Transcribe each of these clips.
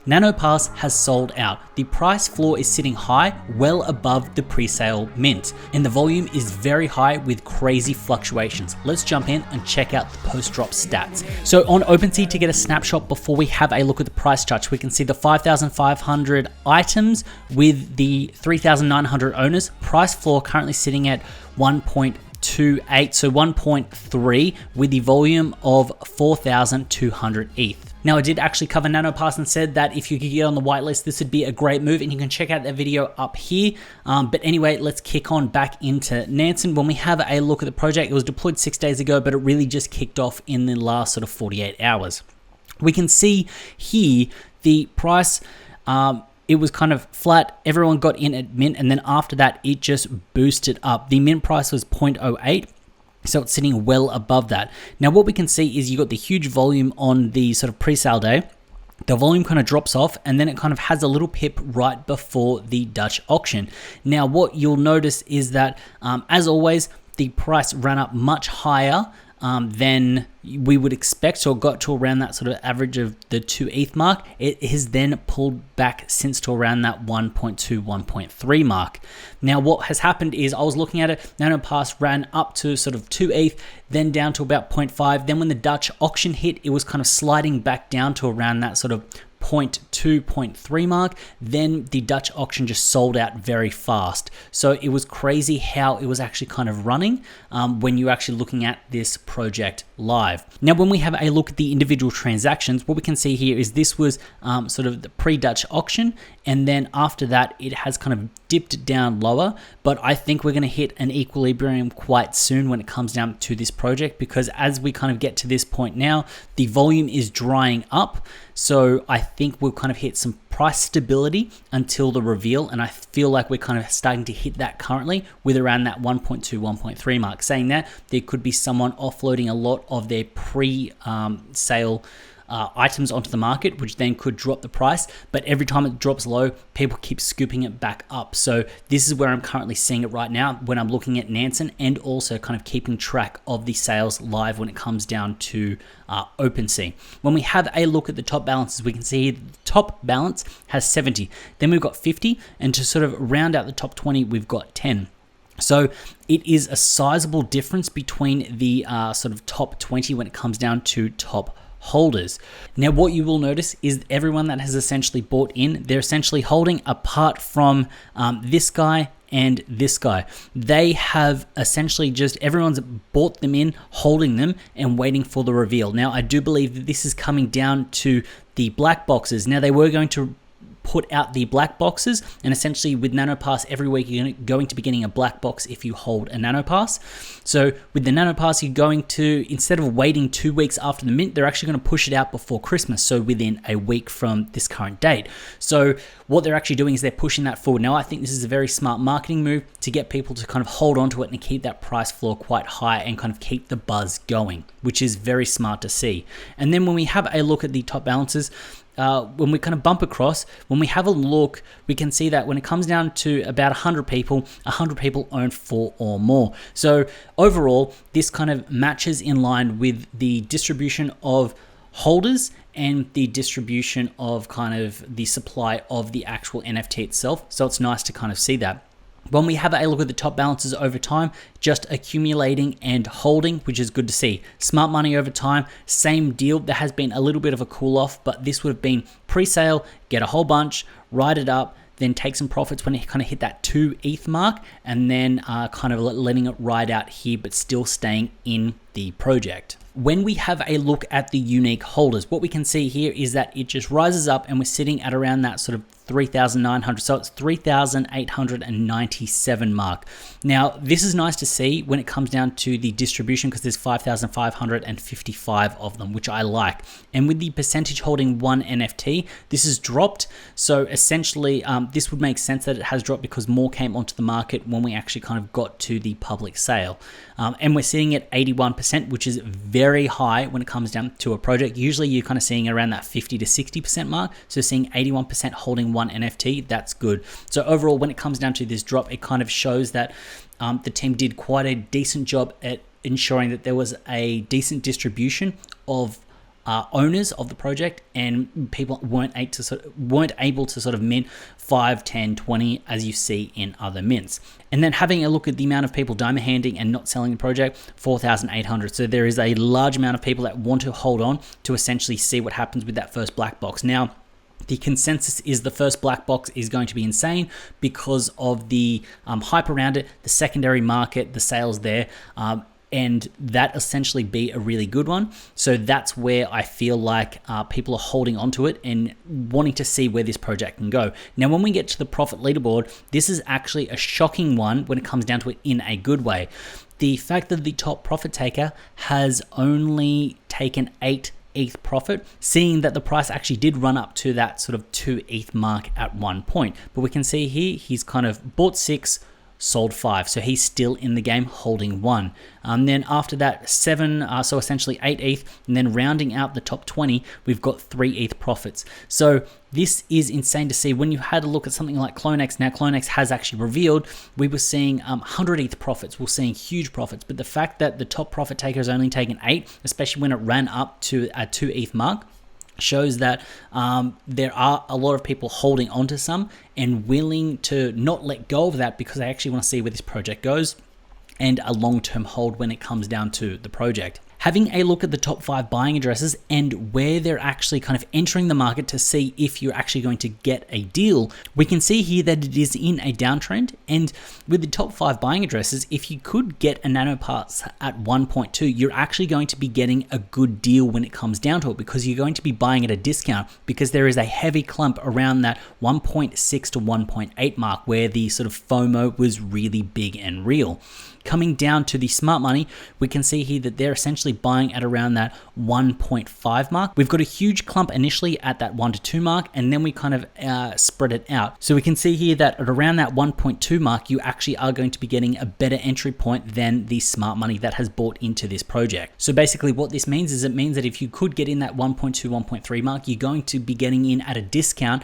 Nanopass has sold out. The price floor is sitting high, well above the pre-sale mint, and the volume is very high with crazy fluctuations. Let's jump in and check out the post-drop stats. So on OpenSea, to get a snapshot before we have a look at the price chart, we can see the 5,500 items with the 3,900 owners. Price floor currently sitting at 1.28, so 1.3 with the volume of 4,200 ETH. Now, I did actually cover Nanopass and said that if you could get on the whitelist, this would be a great move, and you can check out that video up here. But anyway, let's kick on back into Nansen. When we have a look at the project, it was deployed 6 days ago, but it really just kicked off in the last sort of 48 hours. We can see here the price, it was kind of flat. Everyone got in at mint, and then after that, it just boosted up. The mint price was 0.08. So it's sitting well above that. Now, what we can see is you got the huge volume on the sort of pre-sale day. The volume kind of drops off, and then it kind of has a little pip right before the Dutch auction. Now, what you'll notice is that, as always, the price ran up much higher than we would expect, so it got to around that sort of average of the 2 ETH mark. It has then pulled back since to around that 1.2, 1.3 mark. Now, what has happened is I was looking at it, Nanopass ran up to sort of 2 ETH, then down to about 0.5. Then when the Dutch auction hit, it was kind of sliding back down to around that sort of 0.2, 0.3 mark. Then the Dutch auction just sold out very fast. So it was crazy how it was actually kind of running when you're actually looking at this project live. Now, when we have a look at the individual transactions, what we can see here is this was sort of the pre-Dutch auction, and then after that, it has kind of dipped down lower, but I think we're going to hit an equilibrium quite soon when it comes down to this project, because as we kind of get to this point now, the volume is drying up. So I think we'll kind of hit some price stability until the reveal, and I feel like we're kind of starting to hit that currently with around that 1.2, 1.3 mark. Saying that, there could be someone offloading a lot of their pre-sale items onto the market, which then could drop the price, but every time it drops low, people keep scooping it back up. So this is where I'm currently seeing it right now when I'm looking at Nansen, and also kind of keeping track of the sales live when it comes down to OpenSea. When we have a look at the top balances, we can see the top balance has 70, then we've got 50, and to sort of round out the top 20, we've got 10. So it is a sizable difference between the sort of top 20 when it comes down to top holders. Now, what you will notice is everyone that has essentially bought in, they're essentially holding, apart from this guy and this guy. They have essentially just, everyone's bought them in, holding them and waiting for the reveal. Now, I do believe that this is coming down to the black boxes. Now, they were going to put out the black boxes, and essentially with Nanopass, every week you're going to be getting a black box if you hold a Nanopass. So with the Nanopass, you're going to, instead of waiting 2 weeks after the mint, they're actually going to push it out before Christmas, so within a week from this current date. So what they're actually doing is they're pushing that forward. Now, I think this is a very smart marketing move to get people to kind of hold on to it and keep that price floor quite high and kind of keep the buzz going, which is very smart to see. And then when we have a look at the top balances, when we kind of bump across, when we have a look, we can see that when it comes down to about 100 people own 4 or more. So overall, this kind of matches in line with the distribution of holders and the distribution of kind of the supply of the actual NFT itself. So it's nice to kind of see that. When we have a look at the top balances over time, just accumulating and holding, which is good to see. Smart money over time, same deal. There has been a little bit of a cool off, but this would have been pre-sale, get a whole bunch, ride it up, then take some profits when it kind of hit that 2 ETH mark, and then kind of letting it ride out here, but still staying in the project. When we have a look at the unique holders, what we can see here is that it just rises up, and we're sitting at around that sort of 3,900, so it's 3,897 mark. Now, this is nice to see when it comes down to the distribution, because there's 5,555 of them, which I like. And with the percentage holding one NFT, this has dropped. So essentially, this would make sense that it has dropped because more came onto the market when we actually kind of got to the public sale. And we're sitting at 81%, which is very high when it comes down to a project. Usually you're kind of seeing around that 50 to 60% mark. So seeing 81% holding one NFT, that's good. So overall, when it comes down to this drop, it kind of shows that the team did quite a decent job at ensuring that there was a decent distribution of owners of the project, and people weren't able to sort of mint 5, 10, 20 as you see in other mints. And then having a look at the amount of people diamond handing and not selling the project, 4,800. So there is a large amount of people that want to hold on to essentially see what happens with that first black box. Now, the consensus is the first black box is going to be insane because of the hype around it, the secondary market, the sales there, and that essentially be a really good one. So that's where I feel like people are holding onto it and wanting to see where this project can go. Now, when we get to the profit leaderboard, this is actually a shocking one when it comes down to it in a good way. The fact that the top profit taker has only taken 8 ETH profit, seeing that the price actually did run up to that sort of 2 ETH mark at one point. But we can see here, he's kind of bought 6, sold 5, so he's still in the game holding 1. Then after that 7, so essentially 8 ETH, and then rounding out the top 20, we've got 3 ETH profits. So this is insane to see. When you had a look at something like Clonex, now Clonex has actually revealed we were seeing 100 ETH profits, we're seeing huge profits, but the fact that the top profit taker has only taken 8, especially when it ran up to a 2 ETH mark, shows that there are a lot of people holding onto some and willing to not let go of that because they actually want to see where this project goes and a long-term hold when it comes down to the project. Having a look at the top 5 buying addresses and where they're actually kind of entering the market to see if you're actually going to get a deal, we can see here that it is in a downtrend. And with the top 5 buying addresses, if you could get a Nanopass at 1.2, you're actually going to be getting a good deal when it comes down to it because you're going to be buying at a discount because there is a heavy clump around that 1.6 to 1.8 mark where the sort of FOMO was really big and real. Coming down to the smart money, we can see here that they're essentially buying at around that 1.5 mark. We've got a huge clump initially at that 1 to 2 mark, and then we kind of spread it out. So we can see here that at around that 1.2 mark, you actually are going to be getting a better entry point than the smart money that has bought into this project. So basically what this means is it means that if you could get in that 1.2, 1.3 mark, you're going to be getting in at a discount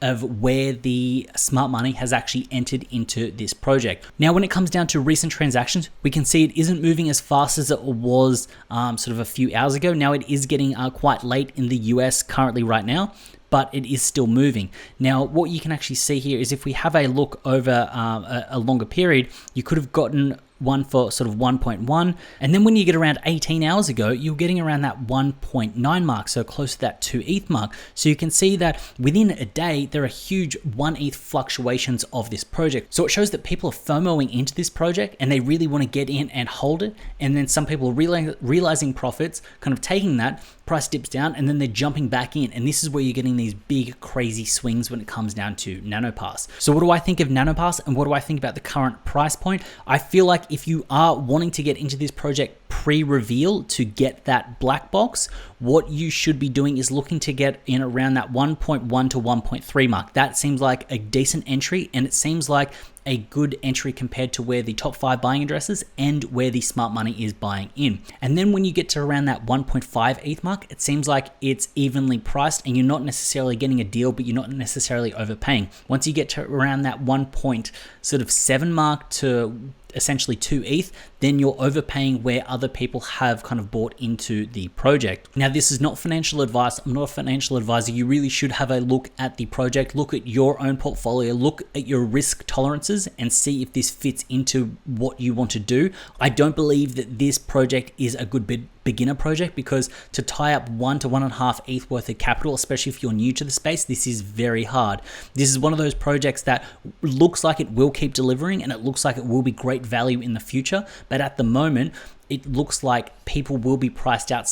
of where the smart money has actually entered into this project. Now, when it comes down to recent transactions, we can see it isn't moving as fast as it was sort of a few hours ago. Now it is getting quite late in the US currently right now, but it is still moving. Now, what you can actually see here is if we have a look over a longer period, you could have gotten one for sort of 1.1, and then when you get around 18 hours ago, you're getting around that 1.9 mark, so close to that 2 ETH mark. So you can see that within a day, there are huge 1 ETH fluctuations of this project. So it shows that people are FOMOing into this project and they really want to get in and hold it. And then some people are realizing profits, kind of taking that, price dips down, and then they're jumping back in. And this is where you're getting these big, crazy swings when it comes down to Nanopass. So what do I think of Nanopass and what do I think about the current price point? I feel like if you are wanting to get into this project pre-reveal to get that black box, what you should be doing is looking to get in around that 1.1 to 1.3 mark. That seems like a decent entry, and it seems like a good entry compared to where the top 5 buying addresses and where the smart money is buying in. And then when you get to around that 1.5 ETH mark, it seems like it's evenly priced and you're not necessarily getting a deal, but you're not necessarily overpaying. Once you get to around that 1.7 mark to essentially 2 ETH, then you're overpaying where other people have kind of bought into the project. Now, this is not financial advice. I'm not a financial advisor. You really should have a look at the project, look at your own portfolio, look at your risk tolerances and see if this fits into what you want to do. I don't believe that this project is a good beginner project because to tie up 1 to 1.5 ETH worth of capital, especially if you're new to the space, this is very hard. This is one of those projects that looks like it will keep delivering and it looks like it will be great value in the future, but at the moment it looks like people will be priced out,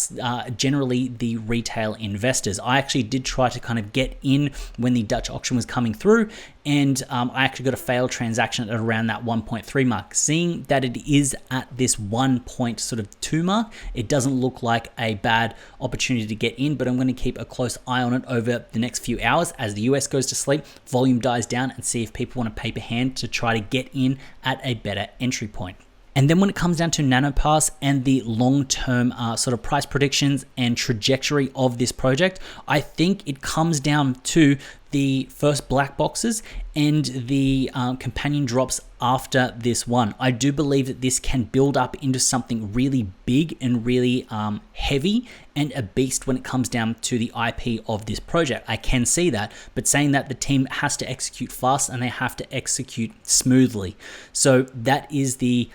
generally the retail investors. I actually did try to kind of get in when the Dutch auction was coming through, and I actually got a failed transaction at around that 1.3 mark. Seeing that it is at this 1.2 mark, it doesn't look like a bad opportunity to get in, but I'm going to keep a close eye on it over the next few hours as the US goes to sleep, volume dies down, and see if people want to paper hand to try to get in at a better entry point. And then when it comes down to Nanopass and the long-term sort of price predictions and trajectory of this project, I think it comes down to the first black boxes and the companion drops after this one. I do believe that this can build up into something really big and really heavy and a beast when it comes down to the IP of this project. I can see that, but saying that, the team has to execute fast and they have to execute smoothly. So that is the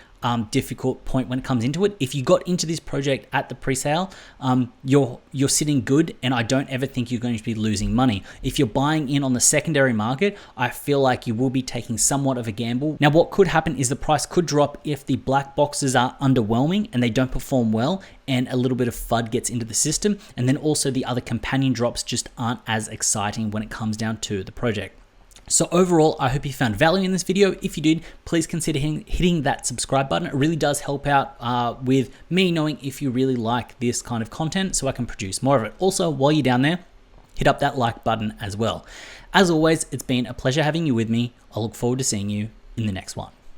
difficult point when it comes into it. If you got into this project at the pre-sale, you're sitting good, and I don't ever think you're going to be losing money. If you're buying in on the secondary market, I feel like you will be taking somewhat of a gamble. Now, what could happen is the price could drop if the black boxes are underwhelming and they don't perform well, and a little bit of FUD gets into the system, and then also the other companion drops just aren't as exciting when it comes down to the project. So overall, I hope you found value in this video. If you did, please consider hitting that subscribe button. It really does help out with me knowing if you really like this kind of content, so I can produce more of it. Also, while you're down there, hit up that like button as well. As always, it's been a pleasure having you with me. I look forward to seeing you in the next one.